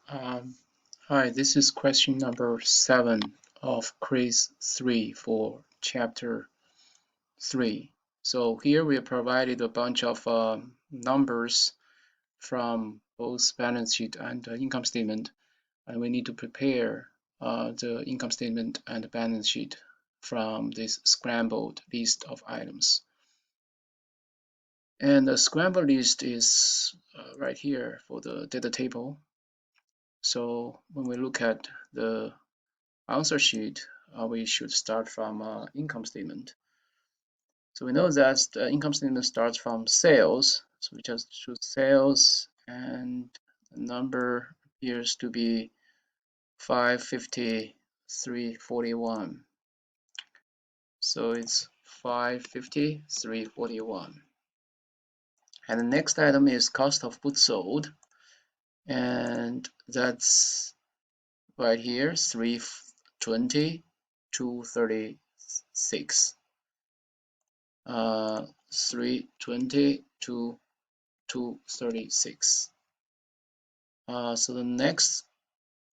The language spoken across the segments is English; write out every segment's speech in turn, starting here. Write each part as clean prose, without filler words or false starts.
Um, Hi, this is question number 7 of quiz 3 for chapter 3. So here we are provided a bunch of numbers from both balance sheet and income statement, and we need to prepare the income statement and balance sheet from this scrambled list of items. And the scrambled list is right here for the data table. So when we look at the answer sheet, we should start from income statement. So we know that the income statement starts from sales. So we just choose sales, and the number appears to be 550,341. So it's 550,341. And the next item is cost of goods sold, and that's right here, 320, 236. 320 to 236. So the next,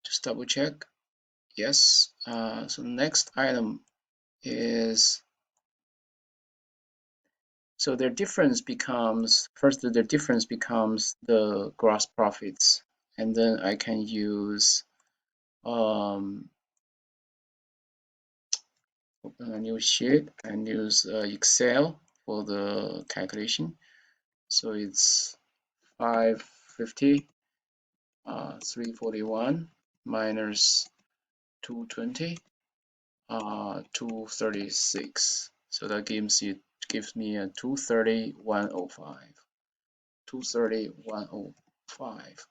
just double check. Yes. So the next item is, so their difference becomes, first the difference becomes the gross profits, and then I can use open a new sheet and use Excel for the calculation. So it's 550, 341 minus 220, 236. So that gives me a 230,105. 230,105.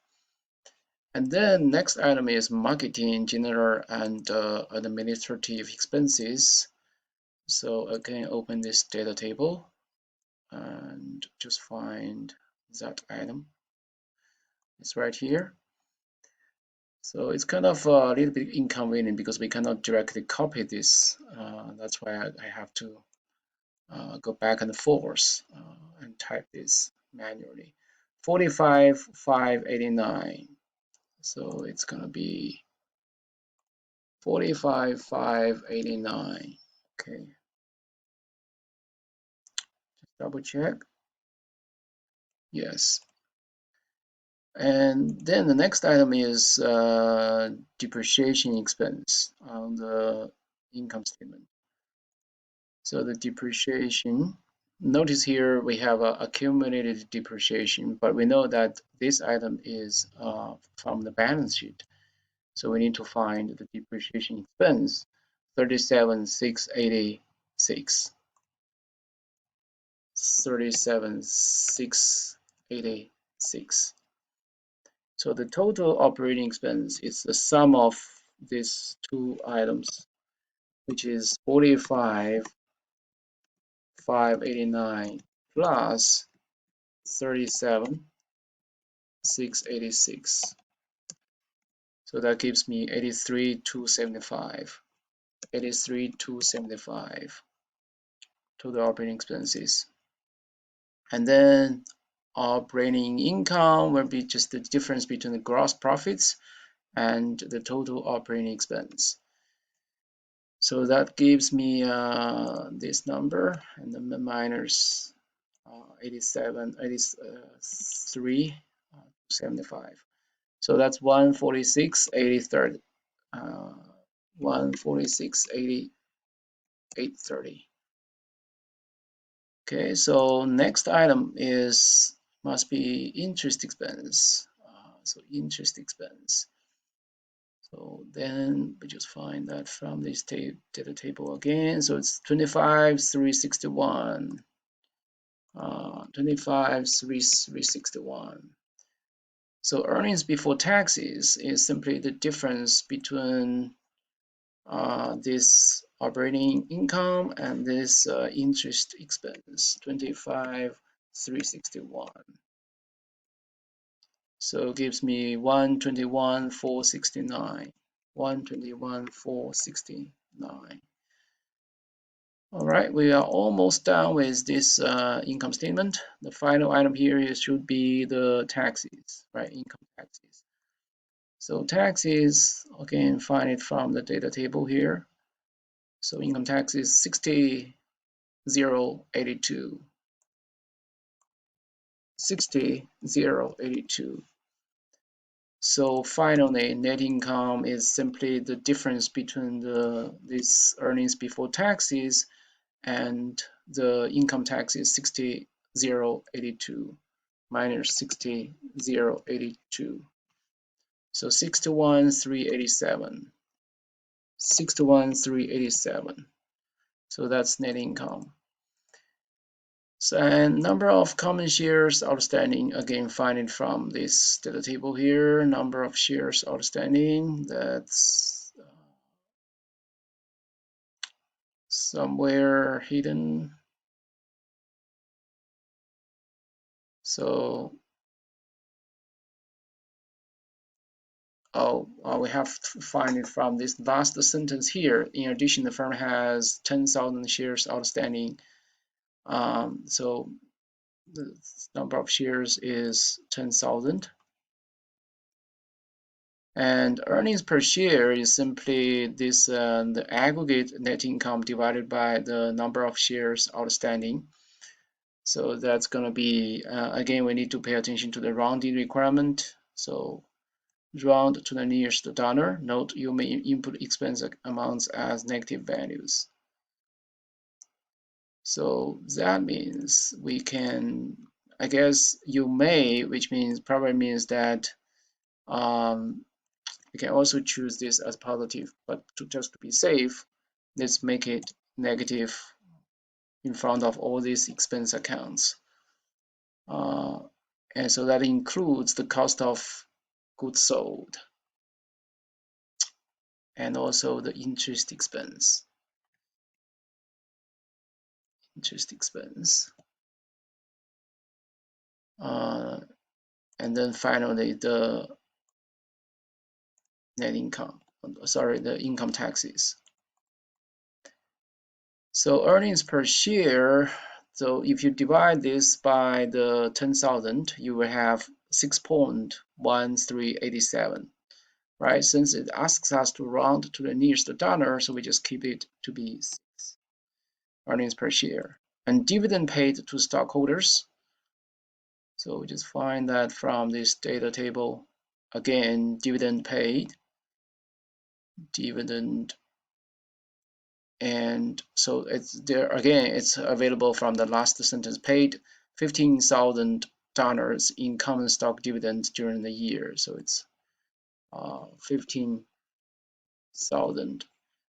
And then next item is marketing, general, and administrative expenses. So again, open this data table and just find that item. It's right here. So it's kind of a little bit inconvenient because we cannot directly copy this. That's why I have to go back and forth and type this manually. 45,589. So it's gonna be 45,589. Okay, just double check. Yes. And then the next item is depreciation expense on the income statement. So the depreciation, notice here we have accumulated depreciation, but we know that this item is from the balance sheet. So we need to find the depreciation expense, 37,686. 37,686. So the total operating expense is the sum of these two items, which is 45,589 plus 37,686. So that gives me 83,275. 83,275 total operating expenses. And then operating income will be just the difference between the gross profits and the total operating expense. So that gives me this number, and then minus 83,75. So that's 146,830. 146,830. Okay, so next item is must be interest expense. So interest expense. So then we just find that from this data table again. So it's 25,361. 25,361. So earnings before taxes is simply the difference between this operating income and this interest expense, 25,361. So it gives me 121,469. 121,469. All right, we are almost done with this income statement. The final item here should be the taxes, right? Income taxes. So taxes, again, find it from the data table here. So income tax is 60,082. 60,082. So finally, net income is simply the difference between these earnings before taxes and the income tax is 60,082 minus 60,082. So 61,387. 61,387. So that's net income. So, and number of common shares outstanding, again, find it from this data table here. Number of shares outstanding, that's somewhere hidden. So, we have to find it from this last sentence here. In addition, the firm has 10,000 shares outstanding. So the number of shares is 10,000. And earnings per share is simply this the aggregate net income divided by the number of shares outstanding. So that's going to be, again, we need to pay attention to the rounding requirement. So round to the nearest dollar. Note you may input expense amounts as negative values. So that means we can, I guess you may, which means probably means that we can also choose this as positive, but just to be safe, let's make it negative in front of all these expense accounts. And so that includes the cost of goods sold and also the interest expense. Interest expense. And then finally the net income, sorry, the income taxes. So earnings per share, so if you divide this by the 10,000, you will have 6.1387, right? Since it asks us to round to the nearest dollar, so we just keep it to be 6 earnings per share. And dividend paid to stockholders, so we just find that from this data table. Again, dividend paid, dividend, and so it's there again, it's available from the last sentence. Paid $15,000 in common stock dividends during the year, so it's 15,000.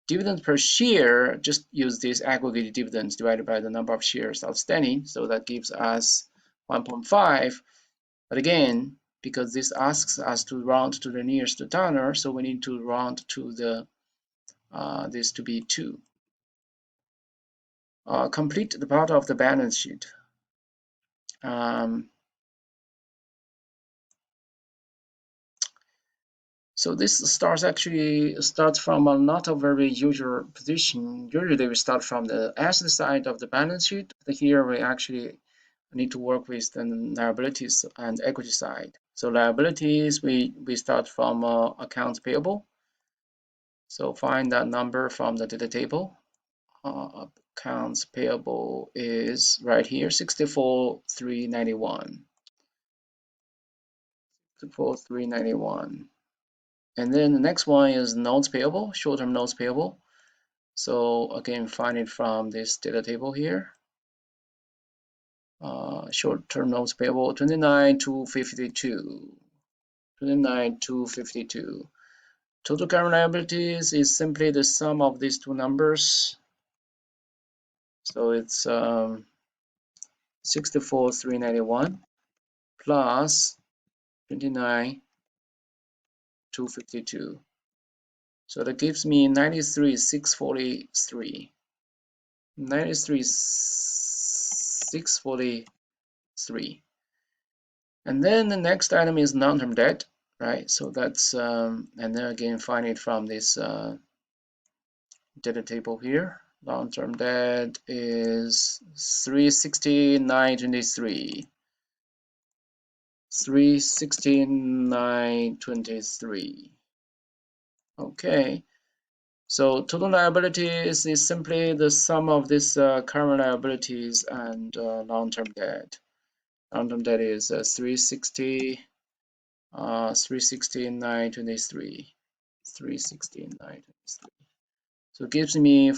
Dividends per share, just use this aggregated dividends divided by the number of shares outstanding, so that gives us 1.5. But again, because this asks us to round to the nearest dollar, so we need to round to the this to be 2. Complete the part of the balance sheet. So this starts from a not a very usual position. Usually we start from the asset side of the balance sheet. But here we actually need to work with the liabilities and equity side. So liabilities, we start from accounts payable. So find that number from the data table. Accounts payable is right here, 64,391. 64,391. And then the next one is notes payable, short-term notes payable. So again, find it from this data table here. Short-term notes payable, 29,252. 29,252. Total current liabilities is simply the sum of these two numbers. So it's 64,391 plus 29,252. So that gives me 93,643. 93,643. And then the next item is long-term debt, right? So that's, and then again, find it from this data table here. Long-term debt is 369.23. 369.23. Okay, so total liabilities is simply the sum of these current liabilities and long-term debt. Long-term debt is 369.23. 369.23. So it gives me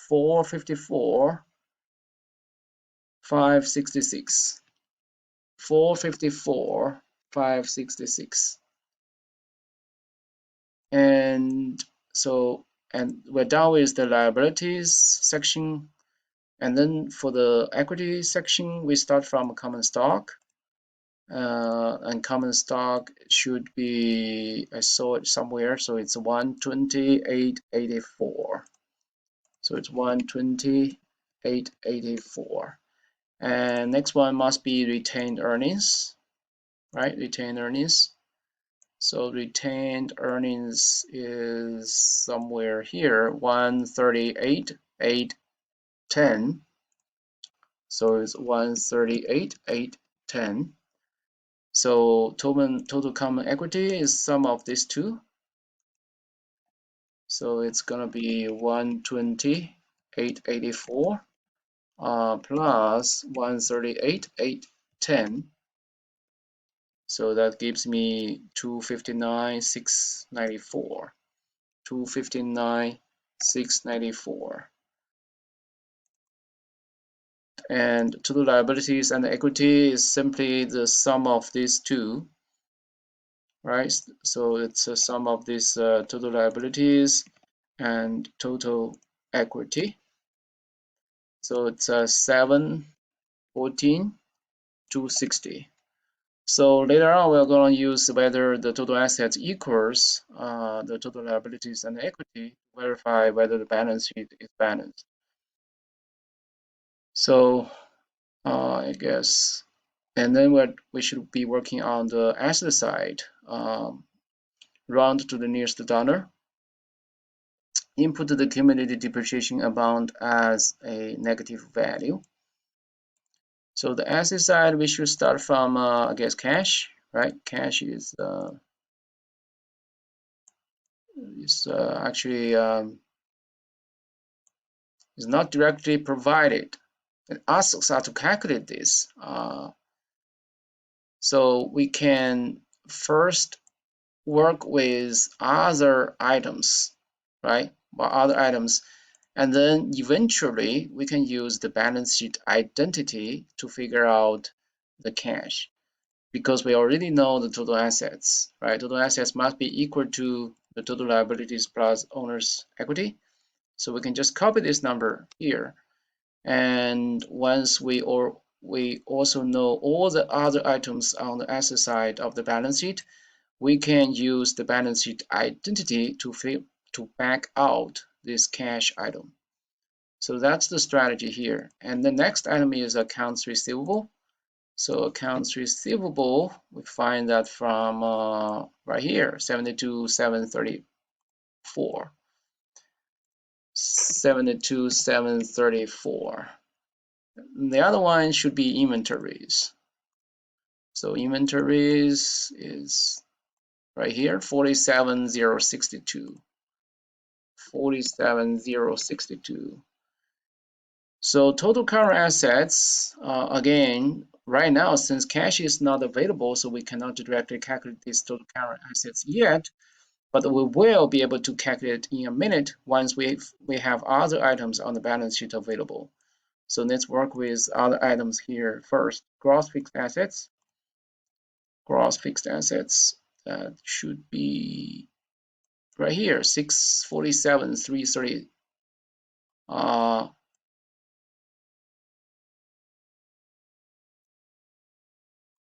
454,566. 454,566. And so, and we're done with the liabilities section. And then for the equity section, we start from common stock. And common stock should be, I saw it somewhere, so it's 128.84. So it's 128.84. And next one must be retained earnings, right? Retained earnings. So retained earnings is somewhere here, 138.810. So it's 138.810. So total common equity is sum of these two. So it's gonna be 128.84 plus 138.810. So that gives me 259,694. 259,694. And total liabilities and equity is simply the sum of these two, right? So it's a sum of these total liabilities and total equity. So it's 714,260. So later on, we're going to use whether the total assets equals the total liabilities and equity to verify whether the balance sheet is balanced. So I guess, and then we should be working on the asset side. Round to the nearest dollar. Input the cumulative depreciation amount as a negative value. So the asset side, we should start from, I guess, cash, right? Cash is actually is not directly provided. It asks us to calculate this. So we can first work with other items, right? Other items, and then eventually we can use the balance sheet identity to figure out the cash, because we already know the total assets, right? Total assets must be equal to the total liabilities plus owner's equity. So we can just copy this number here. And once we also know all the other items on the asset side of the balance sheet, we can use the balance sheet identity to back out this cash item. So that's the strategy here. And the next item is accounts receivable. So accounts receivable, we find that from right here, 72,734. 72,734. The other one should be inventories. So inventories is right here, 47,062. 47,062. So total current assets, again, right now, since cash is not available, so we cannot directly calculate these total current assets yet, but we will be able to calculate in a minute once we have other items on the balance sheet available. So let's work with other items here first. Gross fixed assets. Gross fixed assets, that should be right here, 647,330.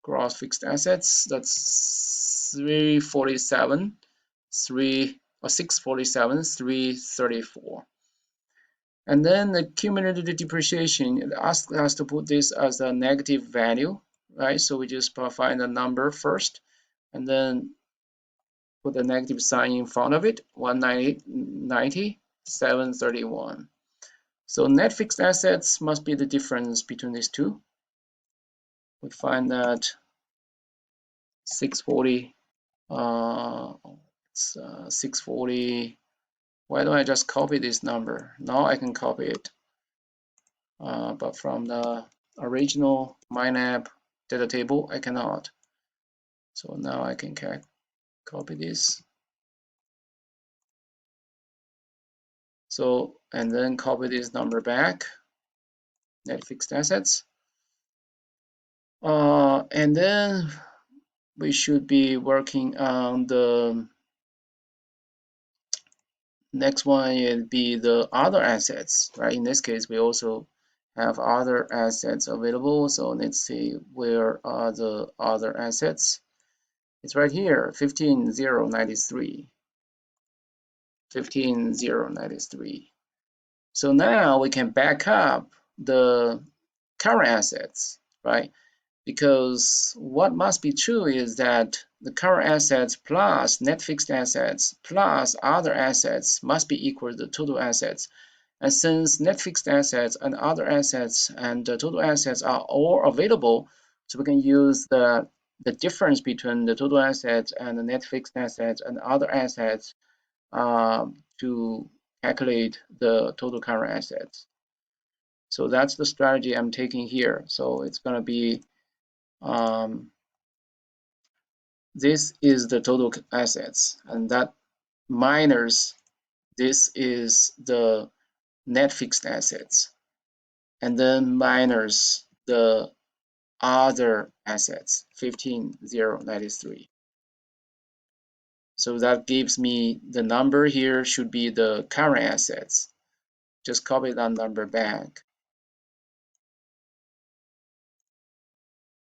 Gross fixed assets, that's 647,334. And then the cumulative depreciation, it asks us to put this as a negative value, right? So we just find a number first, and then put a negative sign in front of it, 190,731. So net fixed assets must be the difference between these two. We find that 640. It's 640. Why don't I just copy this number? Now I can copy it, but from the original MyLab data table, I cannot. So now I can copy this. So, and then copy this number back, net fixed assets. And then we should be working on the next one. It'd be the other assets, right? In this case, we also have other assets available. So let's see, where are the other assets? It's right here, 15,093. 15,093. So now we can back up the current assets, right? Because what must be true is that the current assets plus net fixed assets plus other assets must be equal to the total assets. And since net fixed assets and other assets and the total assets are all available, so we can use the difference between the total assets and the net fixed assets and other assets to calculate the total current assets. So that's the strategy I'm taking here. So it's going to be this is the total assets, and that minus this is the net fixed assets, and then minus the other assets, 15,093. So that gives me the number here should be the current assets. Just copy that number back.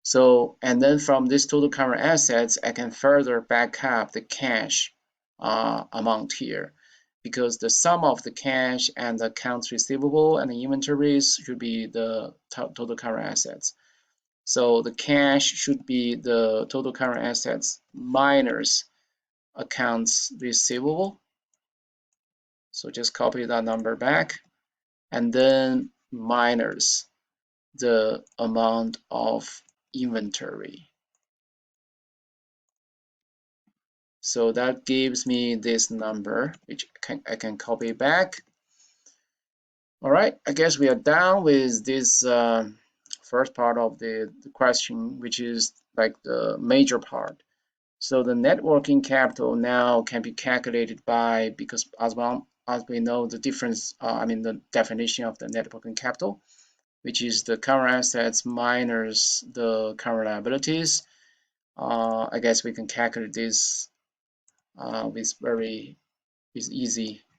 So, and then from this total current assets, I can further back up the cash amount here, because the sum of the cash and the accounts receivable and the inventories should be the total current assets. So the cash should be the total current assets minus accounts receivable. So just copy that number back, and then minus the amount of inventory. So that gives me this number, which I can copy back. All right, I guess we are done with this first part of the question, which is like the major part. So the net working capital now can be calculated by, because as well as we know the difference, the definition of the net working capital, which is the current assets minus the current liabilities. I guess we can calculate this with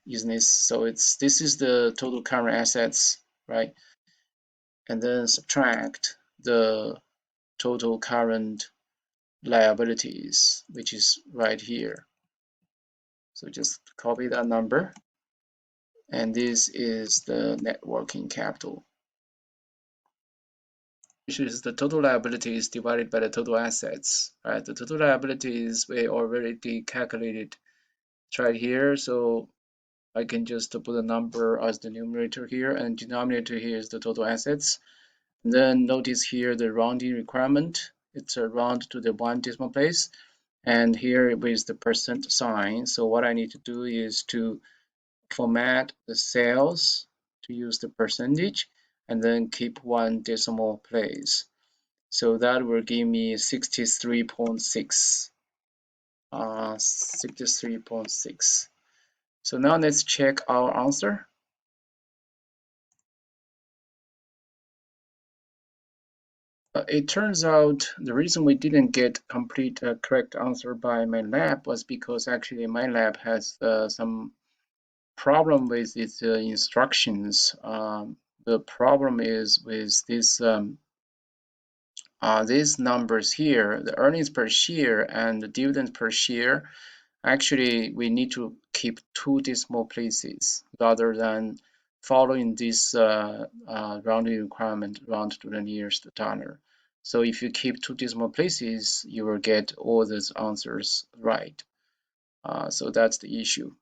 easiness. So this is the total current assets, right? And then subtract the total current liabilities, which is right here. So just copy that number, and this is the net working capital, which is the total liabilities divided by the total assets. Right? The total liabilities we already calculated. It's right here, so I can just put a number as the numerator here, and denominator here is the total assets. And then notice here the rounding requirement. It's a round to the 1 decimal place, and here with the percent sign. So what I need to do is to format the cells to use the percentage, and then keep 1 decimal place. So that will give me 63.6. 63.6. So now let's check our answer. It turns out the reason we didn't get complete correct answer by MyLab was because actually MyLab has some problem with its instructions. The problem is with these numbers here, the earnings per share and the dividends per share. Actually, we need to keep 2 decimal places rather than following this rounding requirement, round to the nearest dollar. So if you keep 2 decimal places, you will get all these answers right. So that's the issue.